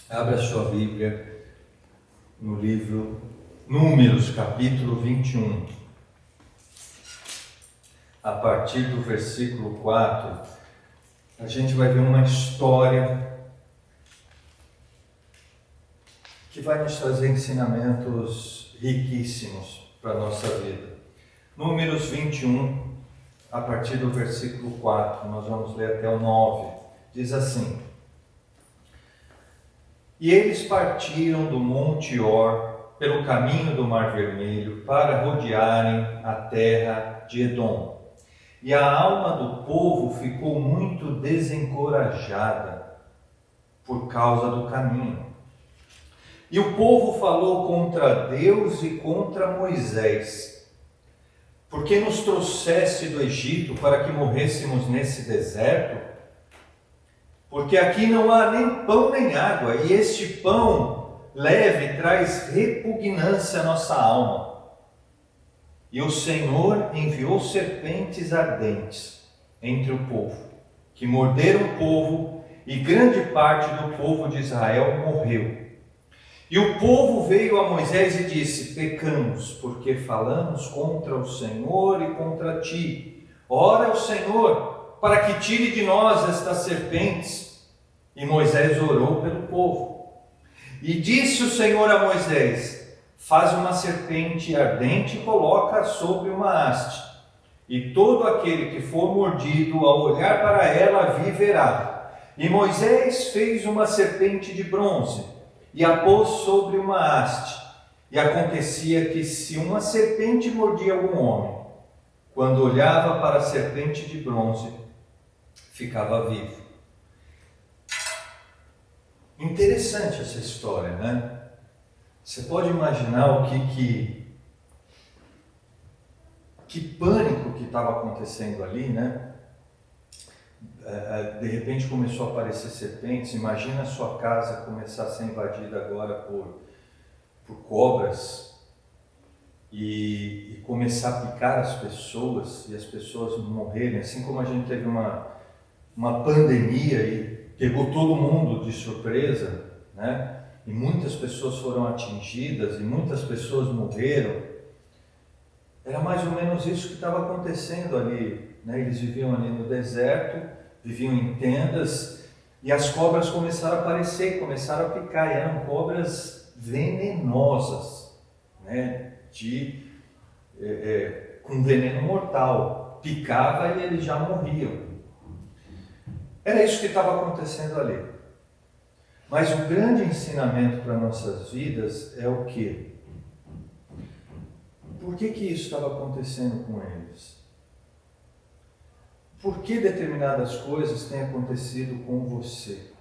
Abra sua Bíblia no livro Números, capítulo 21. A partir do versículo 4, a gente vai ver uma história que vai nos trazer ensinamentos riquíssimos para a nossa vida. Números 21, a partir do versículo 4, nós vamos ler até o 9. Diz assim: E eles partiram do Monte Or pelo caminho do Mar Vermelho para rodearem a terra de Edom. E a alma do povo ficou muito desencorajada por causa do caminho. E o povo falou contra Deus e contra Moisés: Por que nos trouxeste do Egito para que morrêssemos nesse deserto? Porque aqui não há nem pão nem água, e este pão leve traz repugnância à nossa alma. E o Senhor enviou serpentes ardentes entre o povo, que morderam o povo, e grande parte do povo de Israel morreu. E o povo veio a Moisés e disse: Pecamos, porque falamos contra o Senhor e contra ti. Ora ao Senhor, para que tire de nós estas serpentes. E Moisés orou pelo povo. E disse o Senhor a Moisés: Faz uma serpente ardente e coloca sobre uma haste. E todo aquele que for mordido ao olhar para ela viverá. E Moisés fez uma serpente de bronze e a pôs sobre uma haste. E acontecia que se uma serpente mordia algum homem, quando olhava para a serpente de bronze, ficava vivo. Interessante essa história, né? Você pode imaginar o que pânico que estava acontecendo ali, né? De repente começou a aparecer serpentes. Imagina a sua casa começar a ser invadida agora por cobras e começar a picar as pessoas e as pessoas morrerem, assim como a gente teve uma pandemia e pegou todo mundo de surpresa, né? E muitas pessoas foram atingidas e muitas pessoas morreram. Era mais ou menos isso que estava acontecendo ali, né? Eles viviam ali no deserto, viviam em tendas, e as cobras começaram a aparecer, começaram a picar, e eram cobras venenosas, né? Com veneno mortal. Picava e eles já morriam. Era isso que estava acontecendo ali. Mas o grande ensinamento para nossas vidas é o quê? Por que isso estava acontecendo com eles? Por que determinadas coisas têm acontecido com você?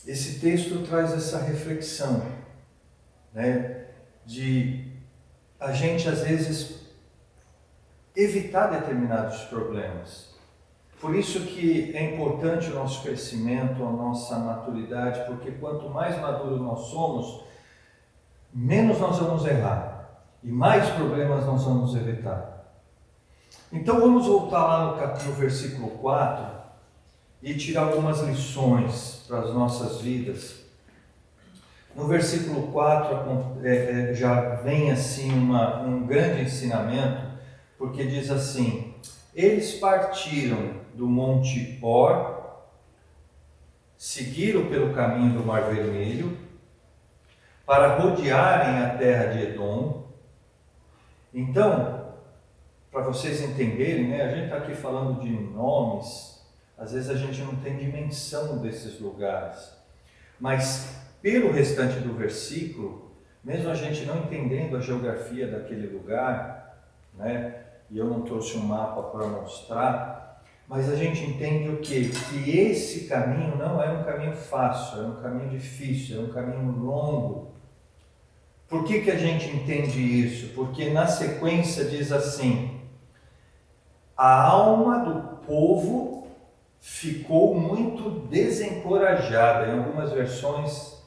Esse texto traz essa reflexão, né? De a gente às vezes evitar determinados problemas. Por isso que é importante o nosso crescimento, a nossa maturidade, porque quanto mais maduro nós somos, menos nós vamos errar e mais problemas nós vamos evitar. Então vamos voltar lá no versículo 4 e tirar algumas lições para as nossas vidas. No versículo 4 já vem assim um grande ensinamento, porque diz assim: Eles partiram do Monte Or, seguiram pelo caminho do Mar Vermelho, para rodearem a terra de Edom. Então, para vocês entenderem, né, a gente está aqui falando de nomes, às vezes a gente não tem dimensão desses lugares, mas pelo restante do versículo, mesmo a gente não entendendo a geografia daquele lugar, né, e eu não trouxe um mapa para mostrar, mas a gente entende o quê? Que esse caminho não era um caminho fácil, era um caminho difícil, era um caminho longo. Por que a gente entende isso? Porque na sequência diz assim: a alma do povo ficou muito desencorajada. Em algumas versões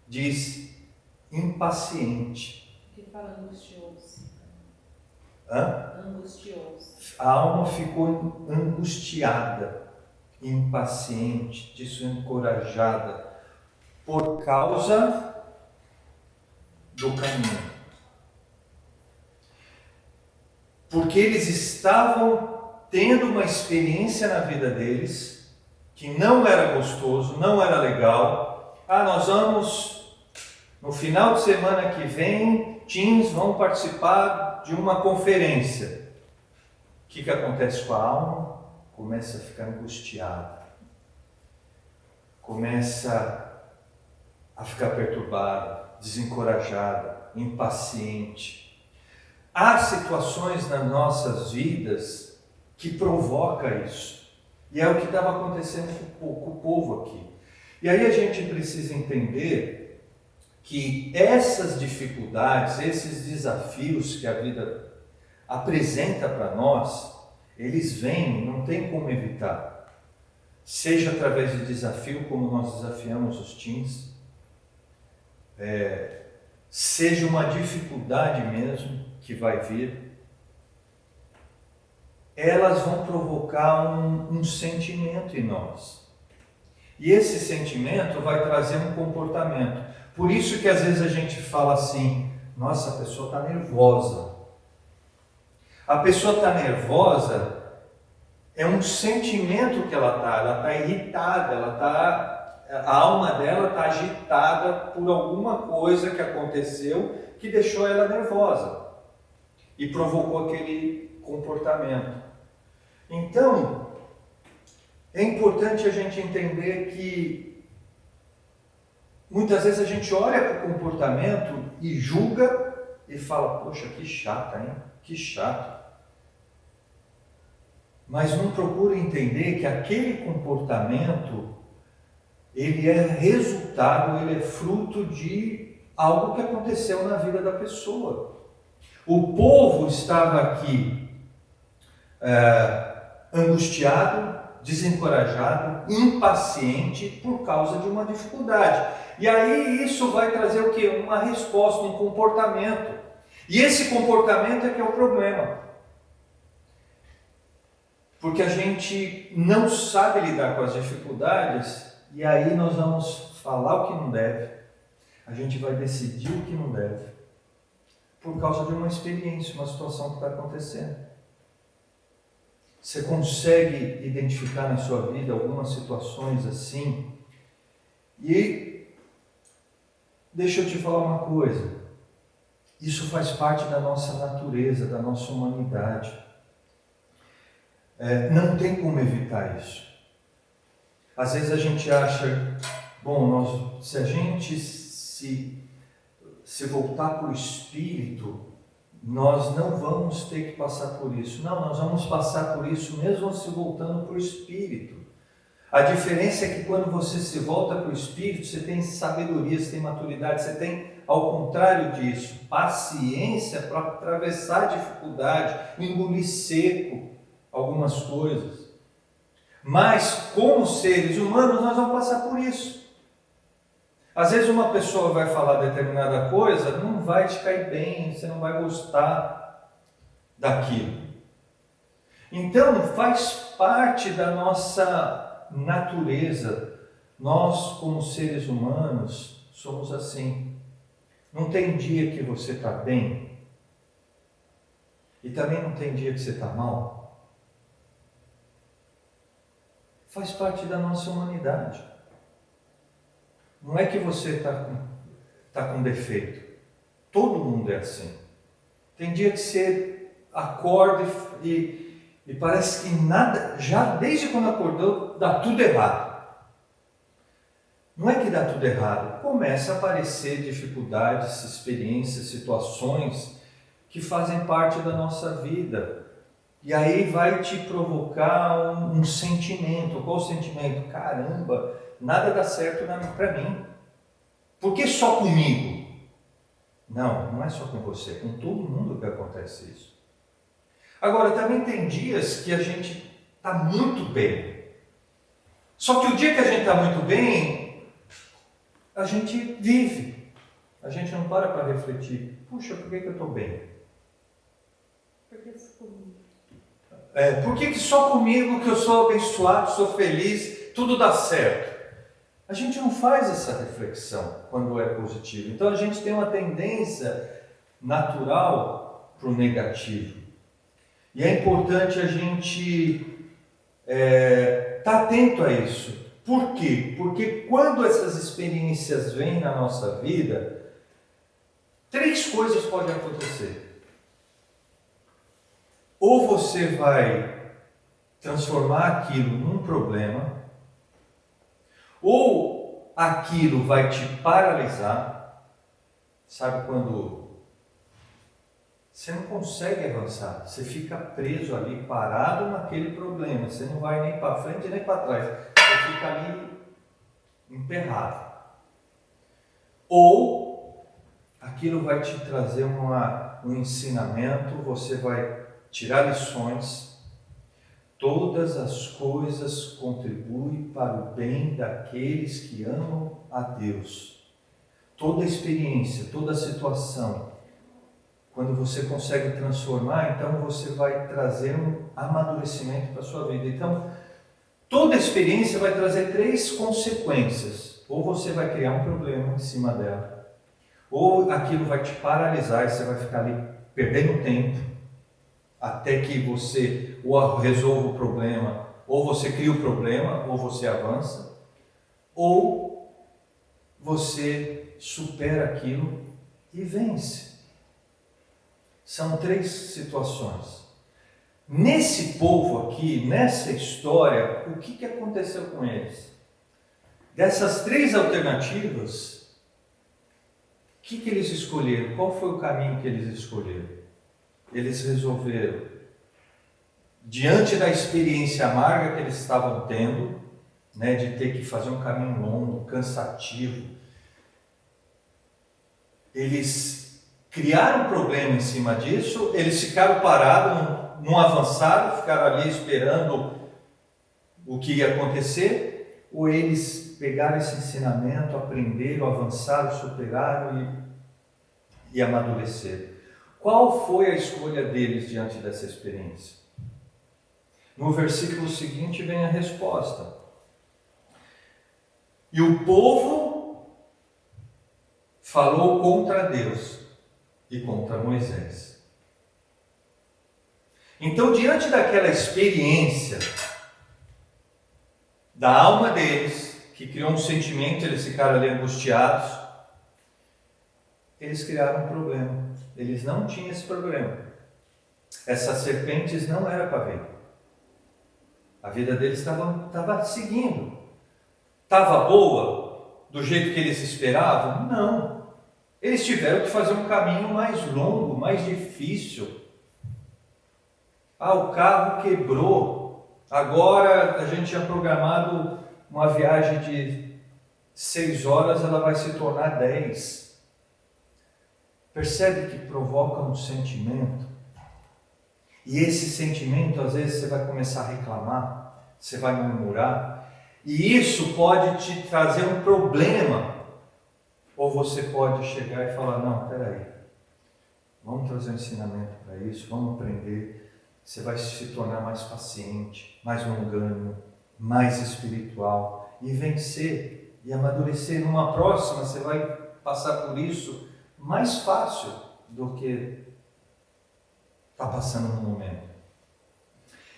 diz impaciente. Que fala angustioso. Hã? Angustioso. A alma ficou angustiada, impaciente, desencorajada, por causa do caminho. Porque eles estavam tendo uma experiência na vida deles que não era gostoso, não era legal. Nós vamos, no final de semana que vem, teens vão participar de uma conferência. O que acontece com a alma? Começa a ficar angustiada. Começa a ficar perturbada, desencorajada, impaciente. Há situações nas nossas vidas que provocam isso. E é o que estava acontecendo com o povo aqui. E aí a gente precisa entender que essas dificuldades, esses desafios que a vida apresenta para nós, eles vêm, não tem como evitar. Seja através de desafio, como nós desafiamos os teens, seja uma dificuldade mesmo que vai vir, elas vão provocar um sentimento em nós. E esse sentimento vai trazer um comportamento. Por isso que às vezes a gente fala assim, nossa, a pessoa está nervosa. A pessoa está nervosa, é um sentimento que ela está irritada, a alma dela está agitada por alguma coisa que aconteceu que deixou ela nervosa e provocou aquele comportamento. Então, é importante a gente entender que muitas vezes a gente olha para o comportamento e julga e fala, poxa, que chata, hein? Que chato. Mas não procura entender que aquele comportamento, ele é resultado, ele é fruto de algo que aconteceu na vida da pessoa. O povo estava aqui angustiado, desencorajado, impaciente por causa de uma dificuldade. E aí isso vai trazer o quê? Uma resposta, um comportamento. E esse comportamento é que é o problema. Porque a gente não sabe lidar com as dificuldades e aí nós vamos falar o que não deve. A gente vai decidir o que não deve. Por causa de uma experiência, uma situação que está acontecendo. Você consegue identificar na sua vida algumas situações assim? E deixa eu te falar uma coisa. Isso faz parte da nossa natureza, da nossa humanidade. Não tem como evitar isso. Às vezes a gente acha, bom, se a gente se voltar para o Espírito, nós não vamos ter que passar por isso. Não, nós vamos passar por isso mesmo se voltando para o Espírito. A diferença é que quando você se volta para o Espírito, você tem sabedoria, você tem maturidade, você tem, ao contrário disso, paciência para atravessar a dificuldade, engolir seco algumas coisas. Mas, como seres humanos, nós vamos passar por isso. Às vezes uma pessoa vai falar determinada coisa, não vai te cair bem, você não vai gostar daquilo. Então, faz parte da nossa natureza. Nós, como seres humanos, somos assim. Não tem dia que você está bem e também não tem dia que você está mal. Faz parte da nossa humanidade. Não é que você está com defeito. Todo mundo é assim. Tem dia que você acorda e parece que nada, já desde quando acordou, dá tudo errado. Não é que dá tudo errado. Começa a aparecer dificuldades, experiências, situações que fazem parte da nossa vida. E aí vai te provocar um sentimento. Qual o sentimento? Caramba, nada dá certo para mim. Por que só comigo? Não, não é só com você, é com todo mundo que acontece isso. Agora, também tem dias que a gente está muito bem. Só que o dia que a gente está muito bem, a gente vive. A gente não para refletir. Puxa, por que eu estou bem? Porque comigo. Por que só comigo que eu sou abençoado, sou feliz, tudo dá certo? A gente não faz essa reflexão quando é positivo. Então a gente tem uma tendência natural para o negativo. E é importante a gente estar atento a isso. Por quê? Porque quando essas experiências vêm na nossa vida, 3 coisas podem acontecer. Ou você vai transformar aquilo num problema, ou aquilo vai te paralisar. Sabe quando você não consegue avançar, você fica preso ali, parado naquele problema, você não vai nem para frente nem para trás, você fica ali emperrado. Ou aquilo vai te trazer um ensinamento, você vai tirar lições. Todas as coisas contribuem para o bem daqueles que amam a Deus. Toda experiência, toda situação, quando você consegue transformar, então você vai trazer um amadurecimento para a sua vida. Então, toda experiência vai trazer 3 consequências. Ou você vai criar um problema em cima dela, ou aquilo vai te paralisar e você vai ficar ali perdendo tempo, até que você ou resolva o problema, ou você cria o problema, ou você avança, ou você supera aquilo e vence. São 3 situações. Nesse povo aqui, nessa história, o que aconteceu com eles? Dessas 3 alternativas, o que eles escolheram? Qual foi o caminho que eles escolheram? Eles resolveram, diante da experiência amarga que eles estavam tendo, de ter que fazer um caminho longo, cansativo, eles criaram um problema em cima disso, eles ficaram parados, não avançaram, ficaram ali esperando o que ia acontecer, ou eles pegaram esse ensinamento, aprenderam, avançaram, superaram e amadureceram. Qual foi a escolha deles diante dessa experiência? No versículo seguinte vem a resposta. E o povo falou contra Deus e contra Moisés. Então, diante daquela experiência da alma deles, que criou um sentimento, eles ficaram ali angustiados, eles criaram um problema. Eles não tinham esse problema. Essas serpentes não era para ver. A vida deles estava seguindo. Estava boa do jeito que eles esperavam? Não. Eles tiveram que fazer um caminho mais longo, mais difícil. O carro quebrou. Agora a gente tinha programado uma viagem de 6 horas, ela vai se tornar 10. Percebe que provoca um sentimento? E esse sentimento, às vezes, você vai começar a reclamar, você vai murmurar, e isso pode te trazer um problema. Ou você pode chegar e falar, não, peraí, vamos trazer um ensinamento para isso, vamos aprender. Você vai se tornar mais paciente, mais longânimo, mais espiritual, e vencer, e amadurecer. Numa próxima, você vai passar por isso mais fácil do que está passando no momento.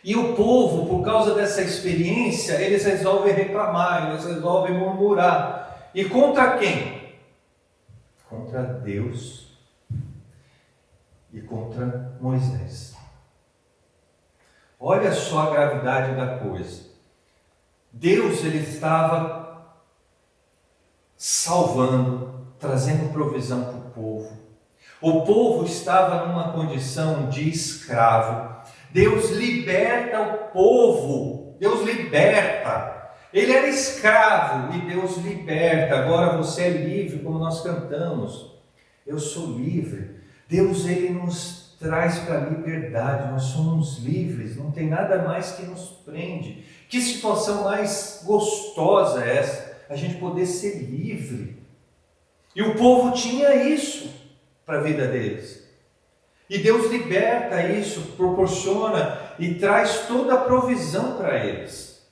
E o povo, por causa dessa experiência, eles resolvem reclamar, eles resolvem murmurar. E contra quem? Contra Deus e contra Moisés. Olha só a gravidade da coisa. Deus, ele estava salvando, trazendo provisão para o povo. O povo estava numa condição de escravo. Deus liberta o povo. Deus liberta. Ele era escravo e Deus liberta. Agora você é livre, como nós cantamos. Eu sou livre. Deus, ele nos traz para a liberdade. Nós somos livres. Não tem nada mais que nos prende. Que situação mais gostosa é essa? A gente poder ser livre. E o povo tinha isso para a vida deles. E Deus liberta isso, proporciona e traz toda a provisão para eles.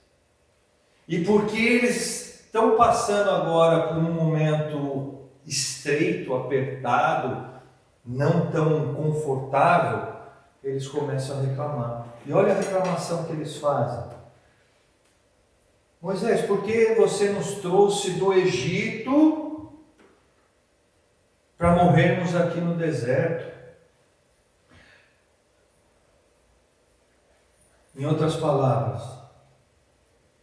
E porque eles estão passando agora por um momento estreito, apertado, não tão confortável, eles começam a reclamar. E olha a reclamação que eles fazem. Moisés, por que você nos trouxe do Egito para morrermos aqui no deserto? Em outras palavras,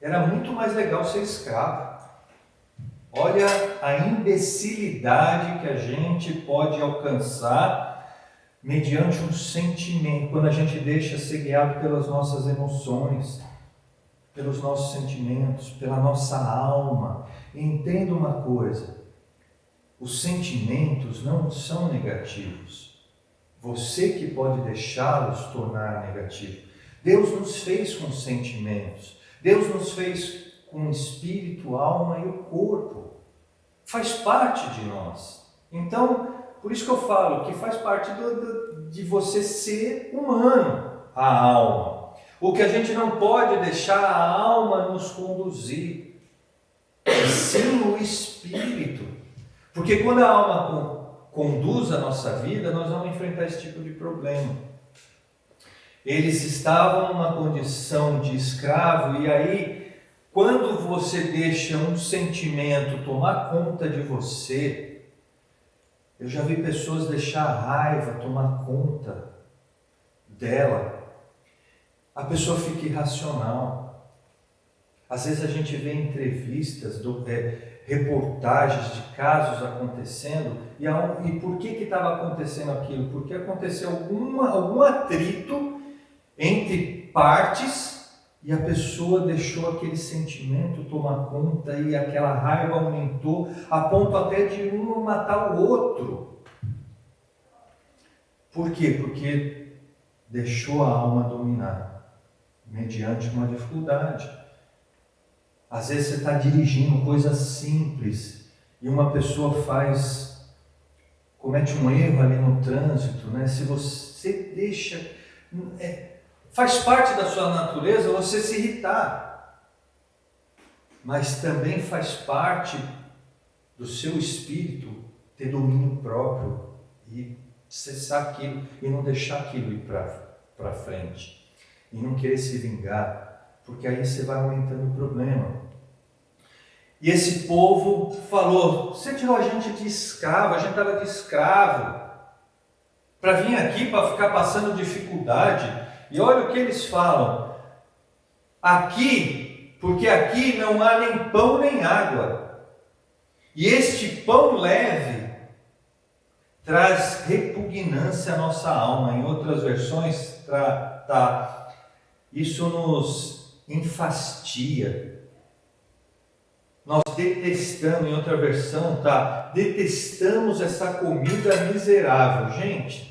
era muito mais legal ser escravo. Olha a imbecilidade que a gente pode alcançar mediante um sentimento, quando a gente deixa ser guiado pelas nossas emoções, pelos nossos sentimentos, pela nossa alma. E entenda uma coisa, os sentimentos não são negativos. Você que pode deixá-los tornar negativos. Deus nos fez com sentimentos. Deus nos fez com o espírito, a alma e o corpo. Faz parte de nós. Então, por isso que eu falo que faz parte de você ser humano, a alma. O que a gente não pode deixar a alma nos conduzir, sim o espírito. Porque quando a alma conduz a nossa vida, nós vamos enfrentar esse tipo de problema. Eles estavam numa condição de escravo, e aí, quando você deixa um sentimento tomar conta de você, eu já vi pessoas deixar a raiva tomar conta dela, a pessoa fica irracional. Às vezes a gente vê entrevistas, reportagens de casos acontecendo, e por que estava acontecendo aquilo? Porque aconteceu algum atrito entre partes e a pessoa deixou aquele sentimento tomar conta e aquela raiva aumentou a ponto até de um matar o outro. Por quê? Porque deixou a alma dominar mediante uma dificuldade. Às vezes você está dirigindo coisas simples e uma pessoa comete um erro ali no trânsito, né? Se você deixa... faz parte da sua natureza você se irritar, mas também faz parte do seu espírito ter domínio próprio e cessar aquilo e não deixar aquilo ir para frente e não querer se vingar, porque aí você vai aumentando o problema. E esse povo falou: você tirou a gente de escravo, a gente estava de escravo para vir aqui para ficar passando dificuldade. E olha o que eles falam, aqui, porque aqui não há nem pão nem água, e este pão leve traz repugnância à nossa alma. Em outras versões isso nos enfastia, nós detestamos. Em outra versão detestamos essa comida miserável. Gente,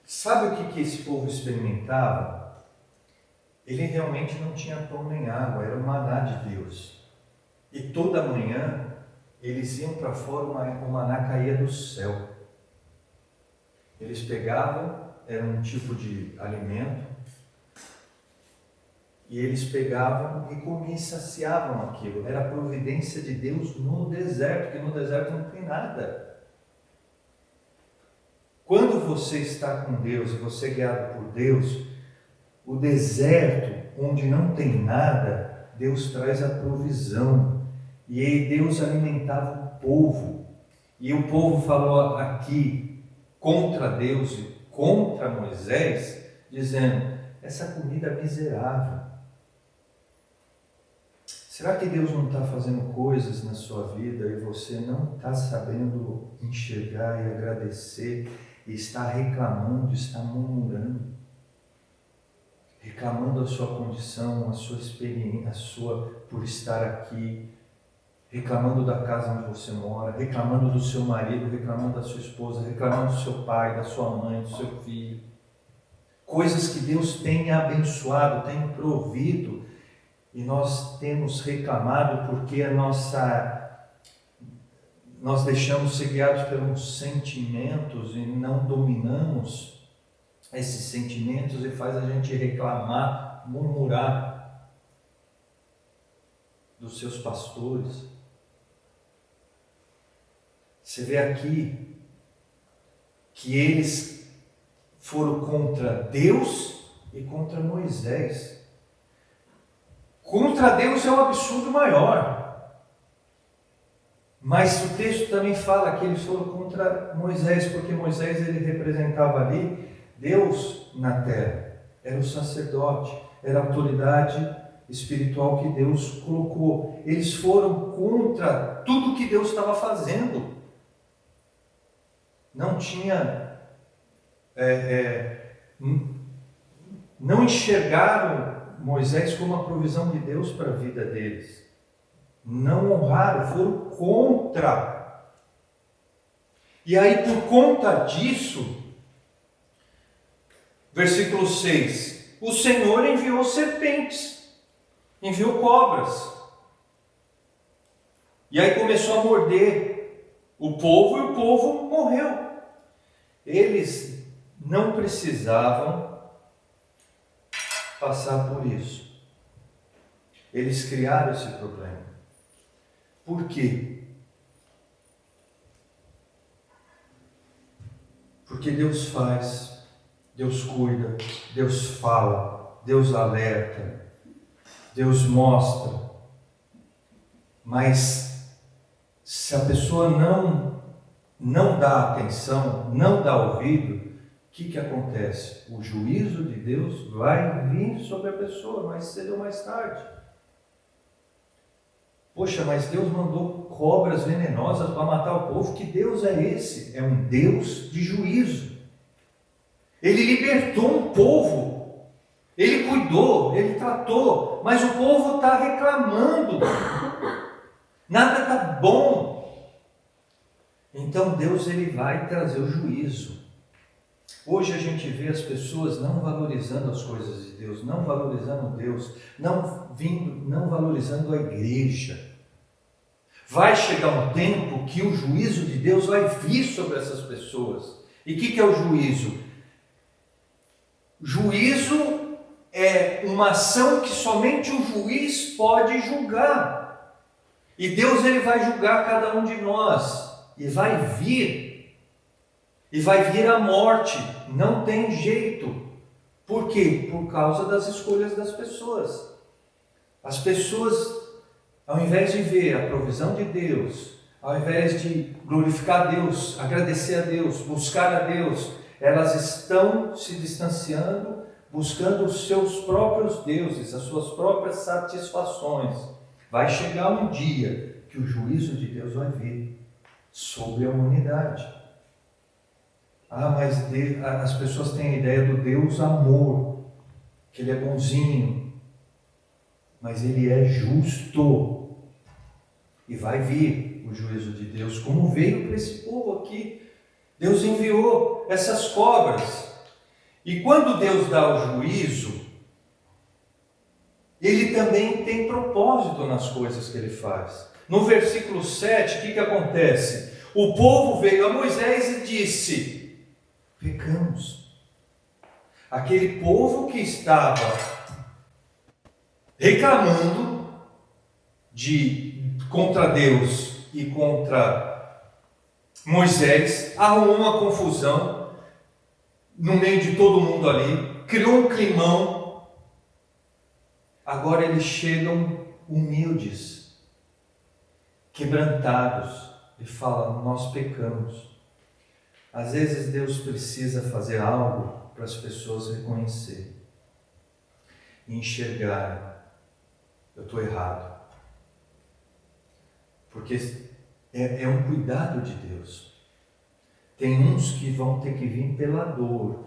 sabe o que esse povo experimentava? Ele realmente não tinha pão nem água, era o maná de Deus. E toda manhã eles iam para fora, o maná caía do céu. Eles pegavam, era um tipo de alimento, e eles pegavam e comiam e saciavam aquilo. Era a providência de Deus no deserto, porque no deserto não tem nada. Quando você está com Deus e você é guiado por Deus, o deserto, onde não tem nada, Deus traz a provisão. E aí Deus alimentava o povo. E o povo falou aqui contra Deus e contra Moisés, dizendo: essa comida é miserável. Será que Deus não está fazendo coisas na sua vida e você não está sabendo enxergar e agradecer? E está reclamando, está murmurando, reclamando a sua condição, a sua experiência, por estar aqui, reclamando da casa onde você mora, reclamando do seu marido, reclamando da sua esposa, reclamando do seu pai, da sua mãe, do seu filho. Coisas que Deus tem abençoado, tem provido, e nós temos reclamado porque nós deixamos ser guiados pelos sentimentos e não dominamos esses sentimentos e faz a gente reclamar, murmurar dos seus pastores. Você vê aqui que eles foram contra Deus e contra Moisés. Contra Deus é um absurdo maior. Mas o texto também fala que eles foram contra Moisés, porque Moisés ele representava ali Deus na terra. Era o sacerdote, era a autoridade espiritual que Deus colocou. Eles foram contra tudo que Deus estava fazendo. Não tinha... não enxergaram Moisés como a provisão de Deus para a vida deles. Não honraram, foram contra. E aí, por conta disso, versículo 6, o Senhor enviou serpentes, enviou cobras. E aí começou a morder o povo e o povo morreu. Eles não precisavam passar por isso. Eles criaram esse problema. Por quê? Porque Deus faz, Deus cuida, Deus fala, Deus alerta, Deus mostra. Mas se a pessoa não dá atenção, não dá ouvido, o que acontece? O juízo de Deus vai vir sobre a pessoa mais cedo ou mais tarde. Poxa, mas Deus mandou cobras venenosas para matar o povo. Que Deus é esse? É um Deus de juízo. Ele libertou um povo. Ele cuidou, ele tratou. Mas o povo está reclamando. Nada está bom. Então Deus ele vai trazer o juízo. Hoje a gente vê as pessoas não valorizando as coisas de Deus, não valorizando Deus, não valorizando a igreja. Vai chegar um tempo que o juízo de Deus vai vir sobre essas pessoas. E o que é o juízo? Juízo é uma ação que somente o juiz pode julgar. E Deus ele vai julgar cada um de nós. E vai vir a morte, não tem jeito. Por quê? Por causa das escolhas das pessoas. As pessoas, ao invés de ver a provisão de Deus, ao invés de glorificar a Deus, agradecer a Deus, buscar a Deus, elas estão se distanciando, buscando os seus próprios deuses, as suas próprias satisfações. Vai chegar um dia que o juízo de Deus vai vir sobre a humanidade. Mas as pessoas têm a ideia do Deus amor, que Ele é bonzinho, mas Ele é justo. E vai vir o juízo de Deus, como veio para esse povo aqui. Deus enviou essas cobras. E quando Deus dá o juízo, Ele também tem propósito nas coisas que Ele faz. No versículo 7, o que acontece? O povo veio a Moisés e disse: pecamos. Aquele povo que estava reclamando contra Deus e contra Moisés, arrumou uma confusão no meio de todo mundo ali, criou um climão. Agora eles chegam humildes, quebrantados, e falam: nós pecamos. Às vezes Deus precisa fazer algo para as pessoas reconhecerem e enxergarem: eu estou errado. Porque é um cuidado de Deus. Tem uns que vão ter que vir pela dor,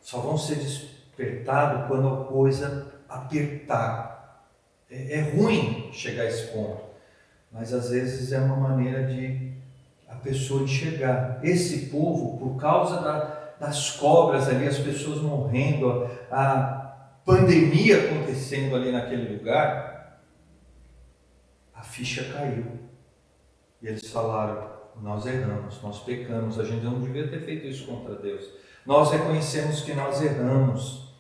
só vão ser despertados quando a coisa apertar. É ruim chegar a esse ponto, mas às vezes é uma maneira de a pessoa enxergar. Esse povo, por causa das cobras ali, as pessoas morrendo, a pandemia acontecendo ali naquele lugar, a ficha caiu. E eles falaram: nós erramos, nós pecamos, a gente não devia ter feito isso contra Deus. Nós reconhecemos que nós erramos,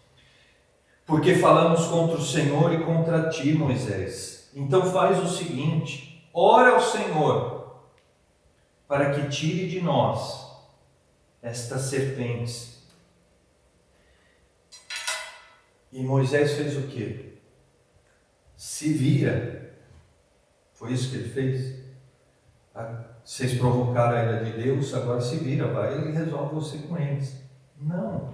porque falamos contra o Senhor e contra ti, Moisés. Então faz o seguinte: ora ao Senhor, para que tire de nós estas serpentes. E Moisés fez o quê? Se vira. Foi isso que ele fez? Vocês provocaram a ira de Deus, agora se vira, vai e resolve você com eles. Não.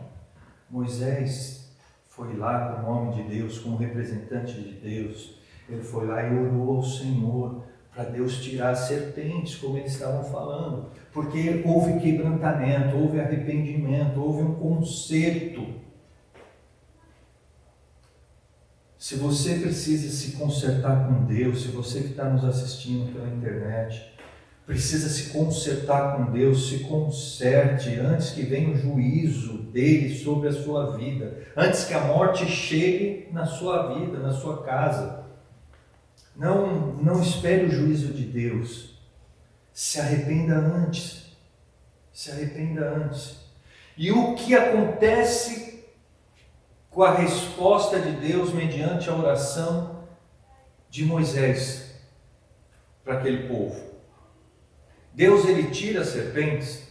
Moisés foi lá como homem de Deus, como representante de Deus. Ele foi lá e orou ao Senhor para Deus tirar as serpentes, como eles estavam falando. Porque houve quebrantamento, houve arrependimento, houve um conserto. Se você precisa se consertar com Deus, se você que está nos assistindo pela internet, precisa se consertar com Deus, se conserte antes que venha o juízo dele sobre a sua vida, antes que a morte chegue na sua vida, na sua casa. Não espere o juízo de Deus. Se arrependa antes. Se arrependa antes. E o que acontece com a resposta de Deus mediante a oração de Moisés para aquele povo? Deus, ele tira as serpentes.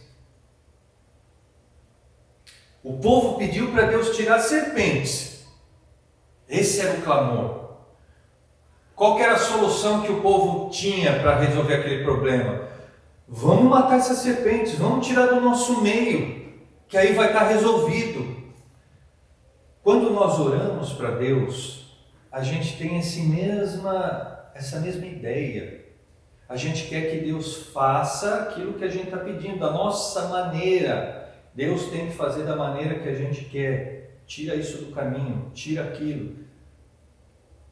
O povo pediu para Deus tirar as serpentes. Esse era o clamor. Qual que era a solução que o povo tinha para resolver aquele problema? Vamos matar essas serpentes, vamos tirar do nosso meio, que aí vai estar resolvido. Quando nós oramos para Deus, a gente tem essa mesma ideia. A gente quer que Deus faça aquilo que a gente está pedindo, da nossa maneira. Deus tem que fazer da maneira que a gente quer. Tira isso do caminho, tira aquilo.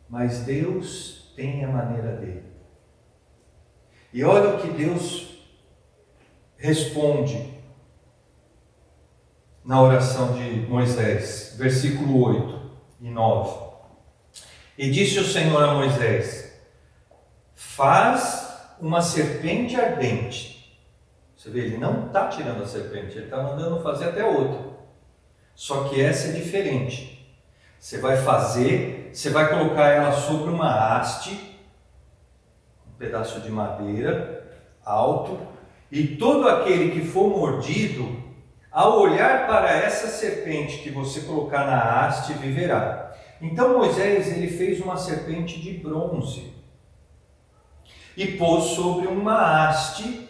Mas Deus tem a maneira dele. E olha o que Deus responde na oração de Moisés, versículo 8 e 9. E disse o Senhor a Moisés: faz uma serpente ardente. Você vê, ele não está tirando a serpente, ele está mandando fazer até outra. Só que essa é diferente. Você vai colocar ela sobre uma haste, um pedaço de madeira alto, e todo aquele que for mordido, ao olhar para essa serpente que você colocar na haste, viverá. Então Moisés, ele fez uma serpente de bronze e pôs sobre uma haste,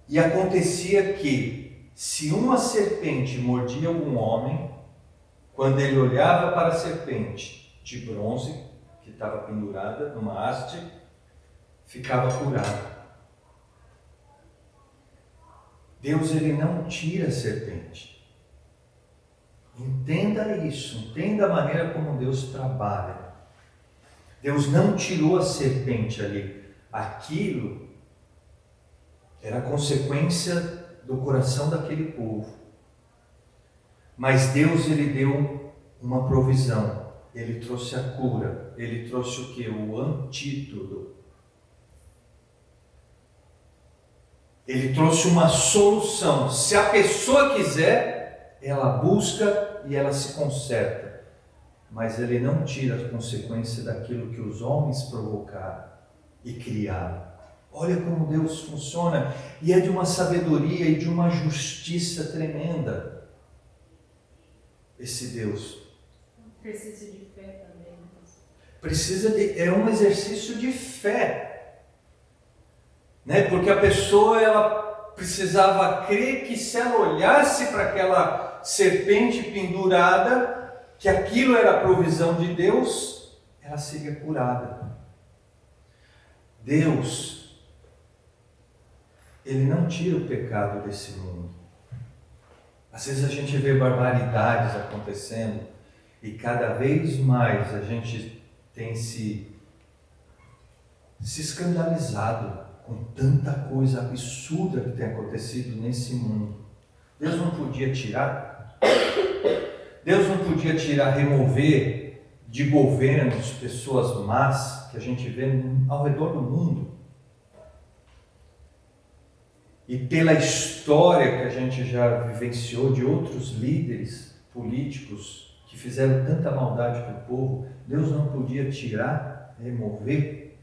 e acontecia que, se uma serpente mordia algum homem, quando ele olhava para a serpente de bronze, que estava pendurada numa haste, ficava curado. Deus, ele não tira a serpente. Entenda isso, entenda a maneira como Deus trabalha. Deus não tirou a serpente ali. Aquilo era consequência do coração daquele povo. Mas Deus, ele deu uma provisão. Ele trouxe a cura. Ele trouxe o quê? O antídoto. Ele trouxe uma solução. Se a pessoa quiser, ela busca e ela se conserta. Mas ele não tira a consequência daquilo que os homens provocaram e criaram. Olha como Deus funciona. E é de uma sabedoria e de uma justiça tremenda. Esse Deus. Precisa de fé também. É um exercício de fé. Né? Porque a pessoa, ela precisava crer que se ela olhasse para aquela serpente pendurada, que aquilo era a provisão de Deus, ela seria curada. Deus, ele não tira o pecado desse mundo. Às vezes a gente vê barbaridades acontecendo e cada vez mais a gente tem se escandalizado com tanta coisa absurda que tem acontecido nesse mundo. Deus não podia tirar? Deus não podia tirar, remover de governos pessoas más que a gente vê ao redor do mundo? e pela história que a gente já vivenciou de outros líderes políticos que fizeram tanta maldade para o povo, Deus não podia tirar, remover?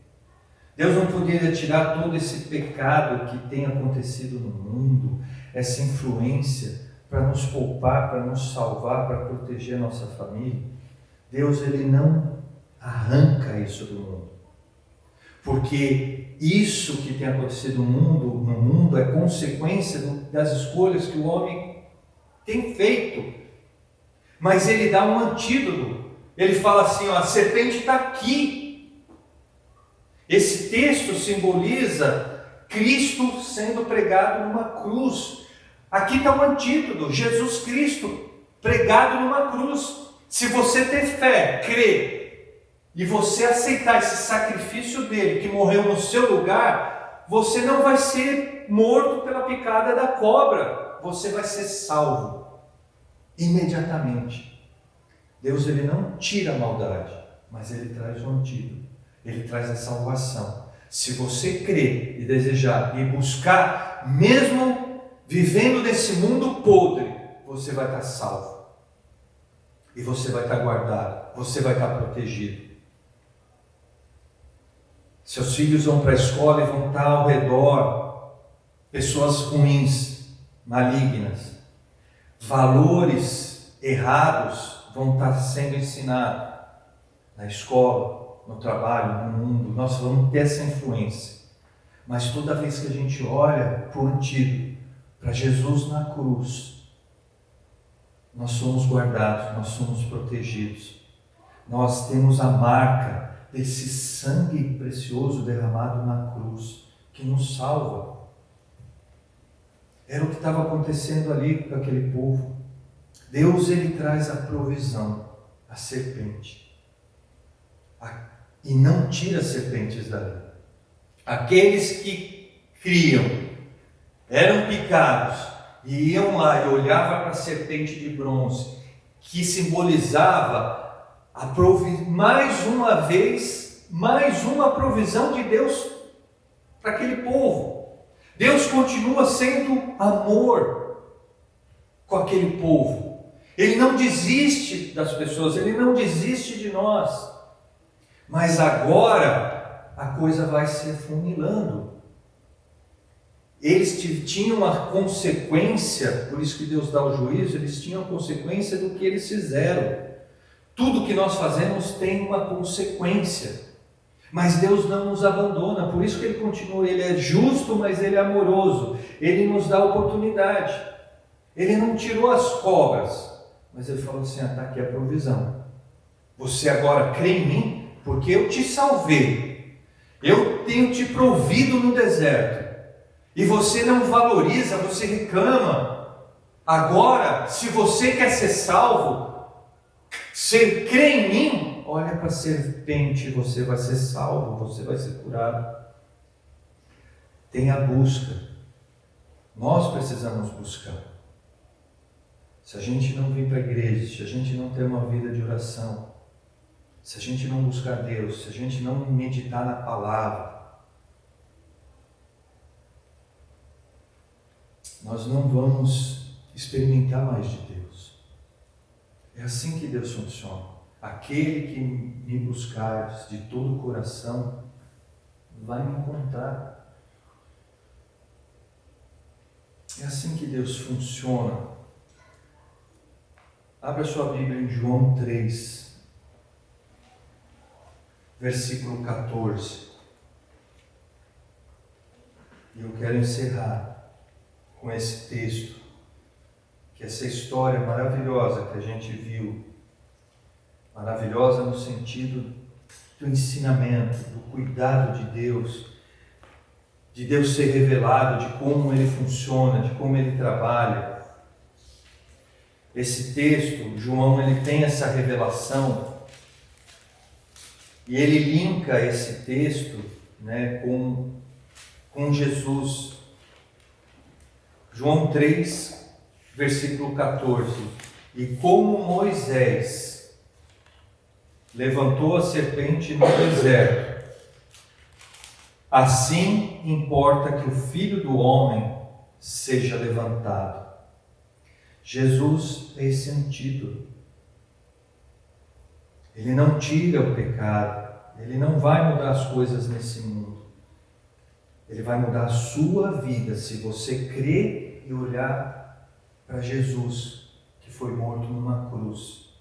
Deus não poderia tirar todo esse pecado que tem acontecido no mundo, essa influência, para nos poupar, para nos salvar, para proteger a nossa família? Deus, Ele não arranca isso do mundo, porque isso que tem acontecido no mundo é consequência das escolhas que o homem tem feito. Mas Ele dá um antídoto. Ele fala assim, ó, a serpente está aqui. Esse texto simboliza Cristo sendo pregado numa cruz. Aqui está o antídoto, Jesus Cristo pregado numa cruz. Se você ter fé, crer, e você aceitar esse sacrifício dele, que morreu no seu lugar, você não vai ser morto pela picada da cobra, você vai ser salvo imediatamente. Deus, Ele não tira a maldade, mas Ele traz o antídoto, Ele traz a salvação. Se você crer e desejar e buscar, mesmo vivendo nesse mundo podre, você vai estar salvo. E você vai estar guardado, você vai estar protegido. Seus filhos vão para a escola e vão estar ao redor pessoas ruins, malignas. Valores errados vão estar sendo ensinados na escola, no trabalho, no mundo. Nós vamos ter essa influência. Mas toda vez que a gente olha para o antídoto, para Jesus na cruz, nós somos guardados, nós somos protegidos. Nós temos a marca desse sangue precioso derramado na cruz, que nos salva. Era o que estava acontecendo ali com aquele povo. Deus, Ele traz a provisão, a serpente, e não tira as serpentes dali. Aqueles que criam, eram picados, e iam lá e olhavam para a serpente de bronze, que simbolizava mais uma vez, mais uma provisão de Deus para aquele povo. Deus continua sendo amor com aquele povo. Ele não desiste das pessoas, Ele não desiste de nós. Mas agora a coisa vai se afunilando. Eles tinham uma consequência, por isso que Deus dá o juízo, eles tinham a consequência do que eles fizeram. Tudo que nós fazemos tem uma consequência. Mas Deus não nos abandona, por isso que Ele continua, Ele é justo, mas Ele é amoroso. Ele nos dá oportunidade. Ele não tirou as cobras, mas Ele falou assim, está aqui a provisão. Você agora crê em mim, porque eu te salvei. Eu tenho te provido no deserto. E você não valoriza, você reclama. Agora, se você quer ser salvo, você crê em mim, olha para a serpente, você vai ser salvo, você vai ser curado. Tem a busca. Nós precisamos buscar. Se a gente não vir para a igreja, se a gente não ter uma vida de oração, se a gente não buscar Deus, se a gente não meditar na palavra, nós não vamos experimentar mais de Deus. É assim que Deus funciona. Aquele que me buscar de todo o coração vai me encontrar. É assim que Deus funciona. Abra sua Bíblia em João 3, versículo 14. E eu quero encerrar com esse texto, que essa história maravilhosa que a gente viu, maravilhosa no sentido do ensinamento, do cuidado de Deus ser revelado, de como Ele funciona, de como Ele trabalha. Esse texto, João, ele tem essa revelação, e ele linka esse texto, né, com Jesus. João 3, versículo 14. E como Moisés levantou a serpente no deserto, assim importa que o Filho do Homem seja levantado. Jesus é esse antídoto. Ele não tira o pecado, ele não vai mudar as coisas nesse mundo. Ele vai mudar a sua vida se você crer e olhar para Jesus, que foi morto numa cruz.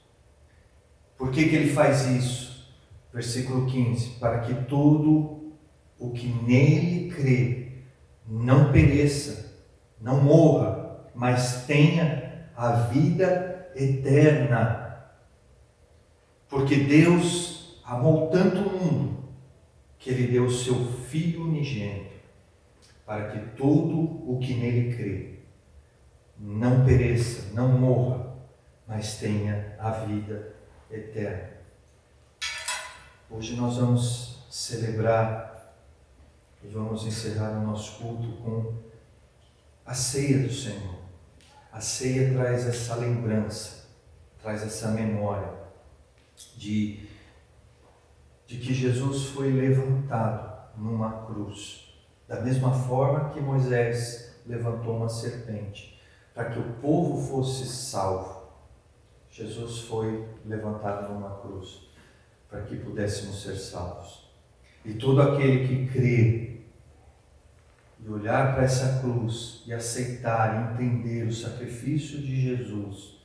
Por que ele faz isso? Versículo 15: para que todo o que nele crê não pereça, não morra, mas tenha a vida eterna. Porque Deus amou tanto o mundo que ele deu o seu Filho unigênito, para que todo o que nele crê não pereça, não morra, mas tenha a vida eterna. Hoje nós vamos celebrar e vamos encerrar o nosso culto com a ceia do Senhor. A ceia traz essa lembrança, traz essa memória de que Jesus foi levantado numa cruz, da mesma forma que Moisés levantou uma serpente, para que o povo fosse salvo. Jesus foi levantado numa cruz, para que pudéssemos ser salvos. E todo aquele que crê e olhar para essa cruz e aceitar e entender o sacrifício de Jesus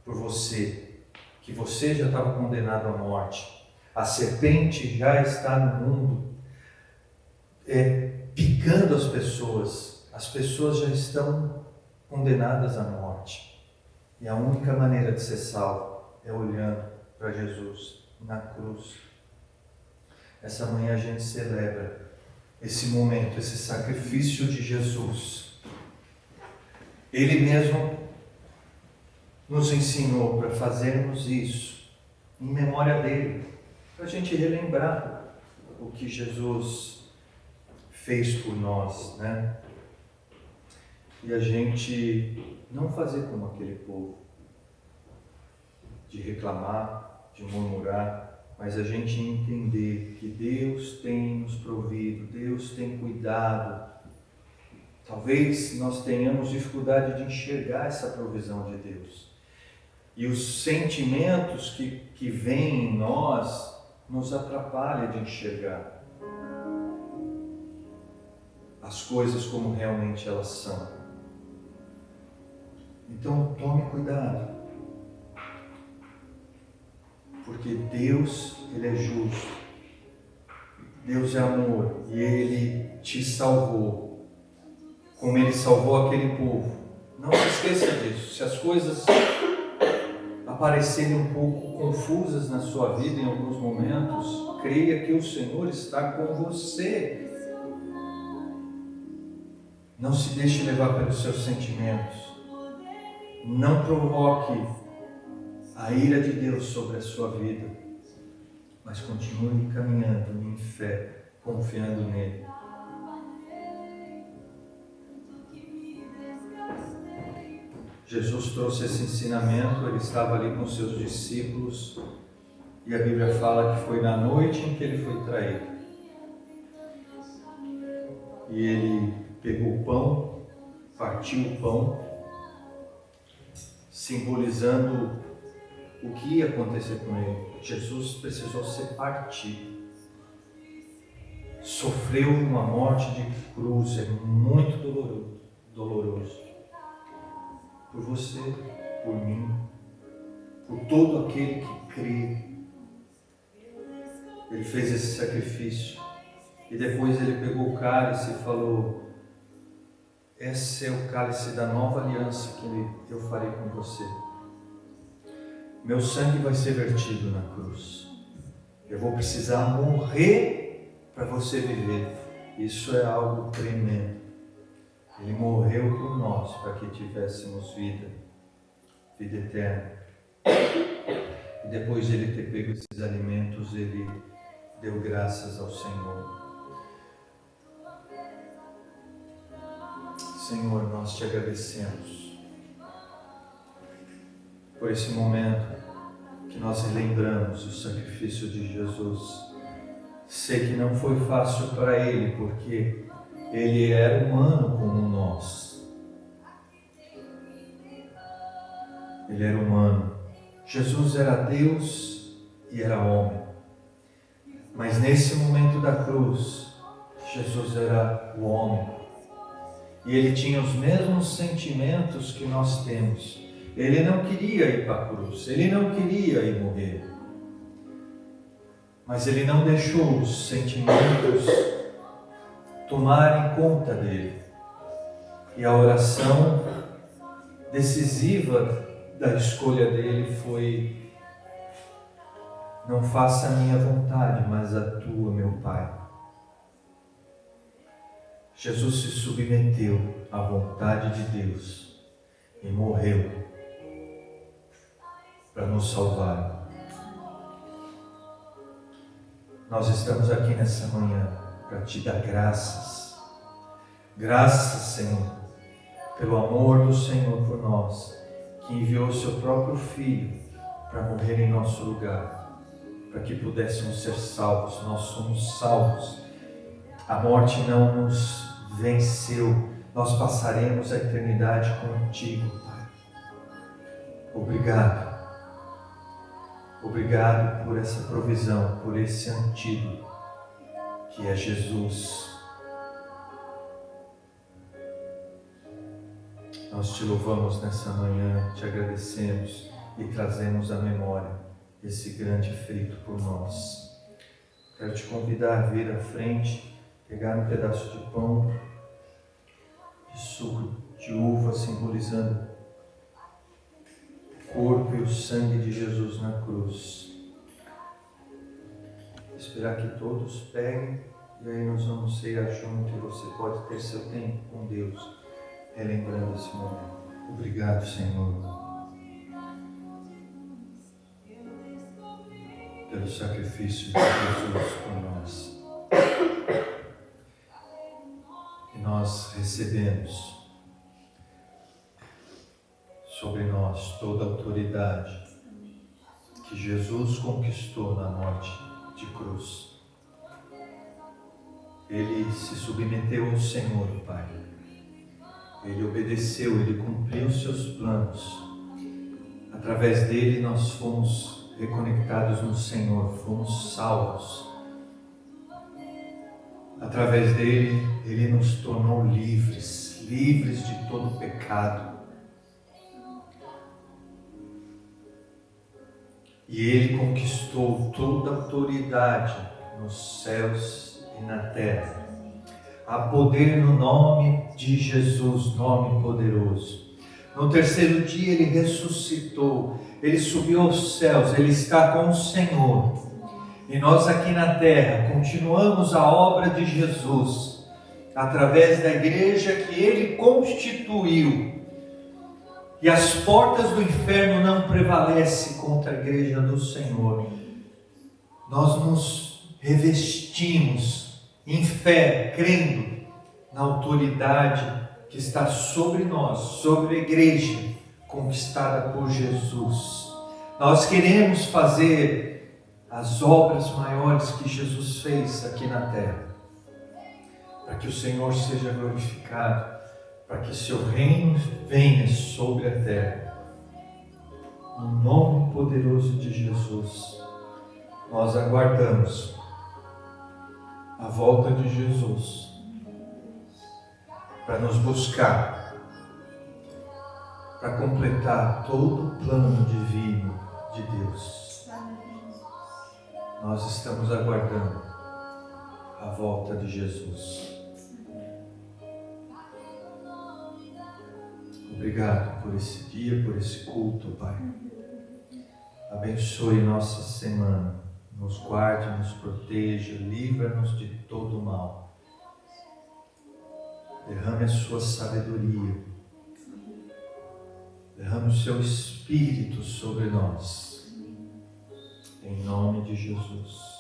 por você, que você já estava condenado à morte, a serpente já está no mundo, picando as pessoas já estão condenadas à morte. E a única maneira de ser salvo é olhando para Jesus na cruz. Essa manhã a gente celebra esse momento, esse sacrifício de Jesus. Ele mesmo nos ensinou para fazermos isso em memória dele, para a gente relembrar o que Jesus fez por nós, né? E a gente não fazer como aquele povo, de reclamar, de murmurar, mas a gente entender que Deus tem nos provido, Deus tem cuidado. Talvez nós tenhamos dificuldade de enxergar essa provisão de Deus. E os sentimentos que vêm em nós nos atrapalham de enxergar as coisas como realmente elas são. Então tome cuidado, porque Deus, Ele é justo, Deus é amor e Ele te salvou, como Ele salvou aquele povo. Não se esqueça disso. Se as coisas aparecerem um pouco confusas na sua vida em alguns momentos, creia que o Senhor está com você. Não se deixe levar pelos seus sentimentos. Não provoque a ira de Deus sobre a sua vida, mas continue caminhando em fé, confiando nele. Jesus trouxe esse ensinamento, ele estava ali com seus discípulos, e a Bíblia fala que foi na noite em que ele foi traído. E ele pegou o pão, partiu o pão, simbolizando o que ia acontecer com ele. Jesus precisou ser partido. Sofreu uma morte de cruz, é muito doloroso. Por você, por mim, por todo aquele que crê. Ele fez esse sacrifício. E depois ele pegou o cálice e falou: esse é o cálice da nova aliança que eu farei com você. Meu sangue vai ser vertido na cruz. Eu vou precisar morrer para você viver. Isso é algo tremendo. Ele morreu por nós para que tivéssemos vida eterna. E depois de ele ter pego esses alimentos, ele deu graças ao Senhor. Senhor, nós te agradecemos por esse momento que nós relembramos o sacrifício de Jesus. Sei que não foi fácil para ele, porque Ele era humano como nós. Ele era humano. Jesus era Deus e era homem. Mas nesse momento da cruz, Jesus era o homem. E ele tinha os mesmos sentimentos que nós temos. Ele não queria ir para a cruz. Ele não queria ir morrer. Mas ele não deixou os sentimentos tomarem conta dele. E a oração decisiva da escolha dele foi: não faça a minha vontade, mas a tua, meu Pai. Jesus se submeteu à vontade de Deus e morreu para nos salvar. Nós estamos aqui nessa manhã para te dar graças. Graças, Senhor, pelo amor do Senhor por nós, que enviou o seu próprio Filho para morrer em nosso lugar, para que pudéssemos ser salvos. Nós somos salvos. A morte não nos venceu. Nós passaremos a eternidade contigo, Pai. Obrigado. Obrigado por essa provisão, por esse antídoto que é Jesus. Nós te louvamos nessa manhã, te agradecemos e trazemos à memória esse grande feito por nós. Quero te convidar a vir à frente, pegar um pedaço de pão, de suco de uva, simbolizando o corpo e o sangue de Jesus na cruz. Esperar que todos peguem e aí nós vamos ceiar junto e você pode ter seu tempo com Deus, relembrando esse momento. Obrigado, Senhor, pelo sacrifício de Jesus por nós. E nós recebemos sobre nós toda a autoridade que Jesus conquistou na morte de cruz. Ele se submeteu ao Senhor, Pai. Ele obedeceu, ele cumpriu os seus planos. Através dele nós fomos reconectados no Senhor, fomos salvos. Através dele, ele nos tornou livres, livres de todo pecado. E ele conquistou toda a autoridade nos céus e na terra. Há poder no nome de Jesus, nome poderoso. No terceiro dia ele ressuscitou, ele subiu aos céus, ele está com o Senhor. E nós aqui na terra continuamos a obra de Jesus, através da igreja que ele constituiu. E as portas do inferno não prevalecem contra a igreja do Senhor. Nós nos revestimos em fé, crendo na autoridade que está sobre nós, sobre a igreja conquistada por Jesus. Nós queremos fazer as obras maiores que Jesus fez aqui na terra, para que o Senhor seja glorificado, para que seu reino venha sobre a terra. No nome poderoso de Jesus, nós aguardamos a volta de Jesus para nos buscar, para completar todo o plano divino de Deus. Nós estamos aguardando a volta de Jesus. Obrigado por esse dia, por esse culto, Pai. Abençoe nossa semana. Nos guarde, nos proteja, livra-nos de todo mal. Derrame a sua sabedoria. Derrame o seu Espírito sobre nós. Em nome de Jesus.